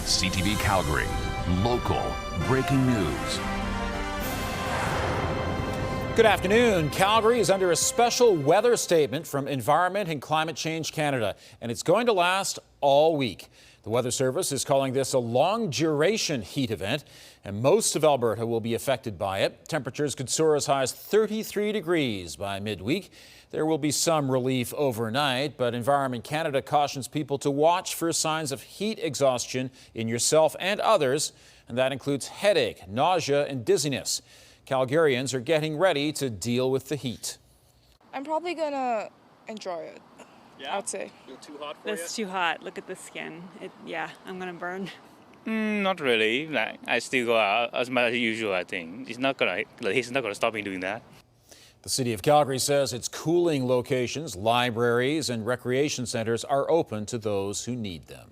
CTV Calgary, local breaking news. Good afternoon. Calgary is under a special weather statement from Environment and Climate Change Canada, and it's going to last all week. The Weather Service is calling this a long-duration heat event, and most of Alberta will be affected by it. Temperatures could soar as high as 33 degrees by midweek. There will be some relief overnight, but Environment Canada cautions people to watch for signs of heat exhaustion in yourself and others, and that includes headache, nausea, and dizziness. Calgarians are getting ready to deal with the heat. I'm probably gonna enjoy it. Yeah? I'd say. Feel too hot for you? It's too hot. Look at the skin. I'm gonna burn. Not really. Like, I still go out as much as usual, I think. He's not gonna stop me doing that. The City of Calgary says its cooling locations, libraries, and recreation centers are open to those who need them.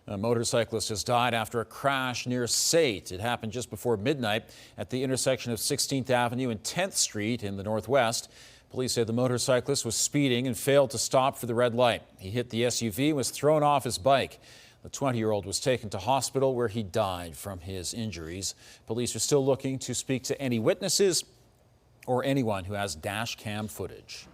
A motorcyclist has died after a crash near Sate. It happened just before midnight at the intersection of 16th Avenue and 10th Street in the northwest. Police say the motorcyclist was speeding and failed to stop for the red light. He hit the SUV and was thrown off his bike. The 20-year-old was taken to hospital where he died from his injuries. Police are still looking to speak to any witnesses or anyone who has dash cam footage.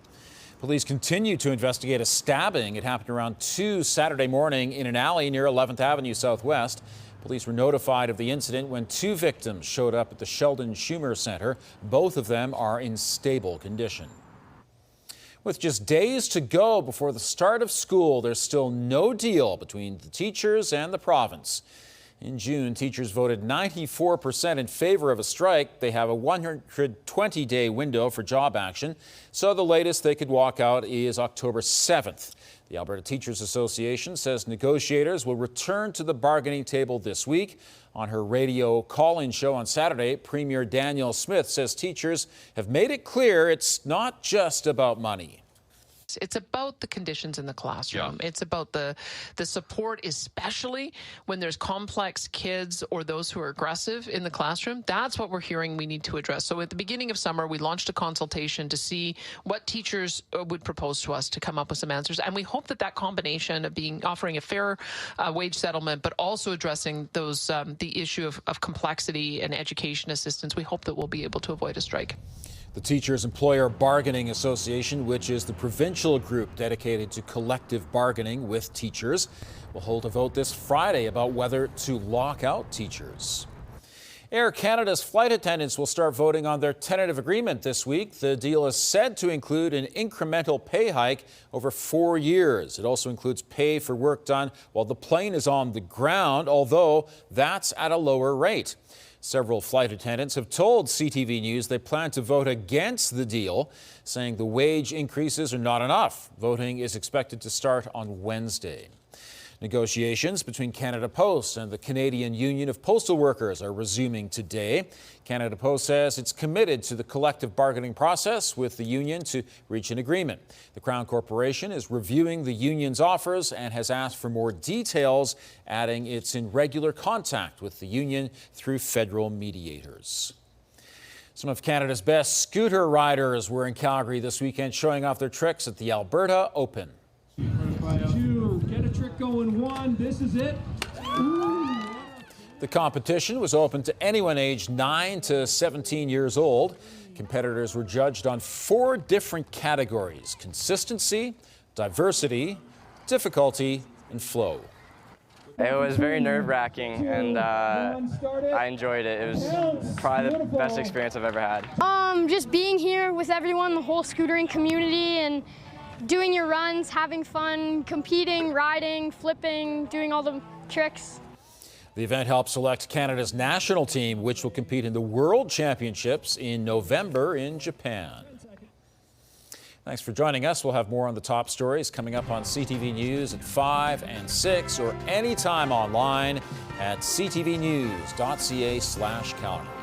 Police continue to investigate a stabbing. It happened around 2 Saturday morning in an alley near 11th Avenue Southwest. Police were notified of the incident when 2 victims showed up at the Sheldon Schumer Center. Both of them are in stable condition. With just days to go before the start of school, there's still no deal between the teachers and the province. In June, teachers voted 94% in favor of a strike. They have a 120-day window for job action, so the latest they could walk out is October 7th. The Alberta Teachers Association says negotiators will return to the bargaining table this week. On her radio call-in show on Saturday, Premier Danielle Smith says teachers have made it clear it's not just about money. It's about the conditions in the classroom. Yeah. It's about the support, especially when there's complex kids or those who are aggressive in the classroom. That's what we're hearing we need to address. So at the beginning of summer, we launched a consultation to see what teachers would propose to us to come up with some answers. And we hope that that combination of offering a fair wage settlement, but also addressing those the issue of complexity and education assistance, we hope that we'll be able to avoid a strike. The Teachers Employer Bargaining Association, which is the provincial group dedicated to collective bargaining with teachers, will hold a vote this Friday about whether to lock out teachers. Air Canada's flight attendants will start voting on their tentative agreement this week. The deal is said to include an incremental pay hike over 4 years. It also includes pay for work done while the plane is on the ground, although that's at a lower rate. Several flight attendants have told CTV News they plan to vote against the deal, saying the wage increases are not enough. Voting is expected to start on Wednesday. Negotiations between Canada Post and the Canadian Union of Postal Workers are resuming today. Canada Post says it's committed to the collective bargaining process with the union to reach an agreement. The Crown Corporation is reviewing the union's offers and has asked for more details, adding it's in regular contact with the union through federal mediators. Some of Canada's best scooter riders were in Calgary this weekend showing off their tricks at the Alberta Open. Get a trick going, 1, this is it. Ooh. The competition was open to anyone aged 9 to 17 years old. Competitors were judged on 4 different categories: consistency, diversity, difficulty, and flow. It was very nerve-wracking, and I enjoyed it. It was probably the best experience I've ever had. Just being here with everyone, the whole scootering community, and doing your runs, having fun, competing, riding, flipping, doing all the tricks. The event helped select Canada's national team, which will compete in the World Championships in November in Japan. Thanks for joining us. We'll have more on the top stories coming up on CTV News at 5 and 6 or anytime online at ctvnews.ca/Calgary.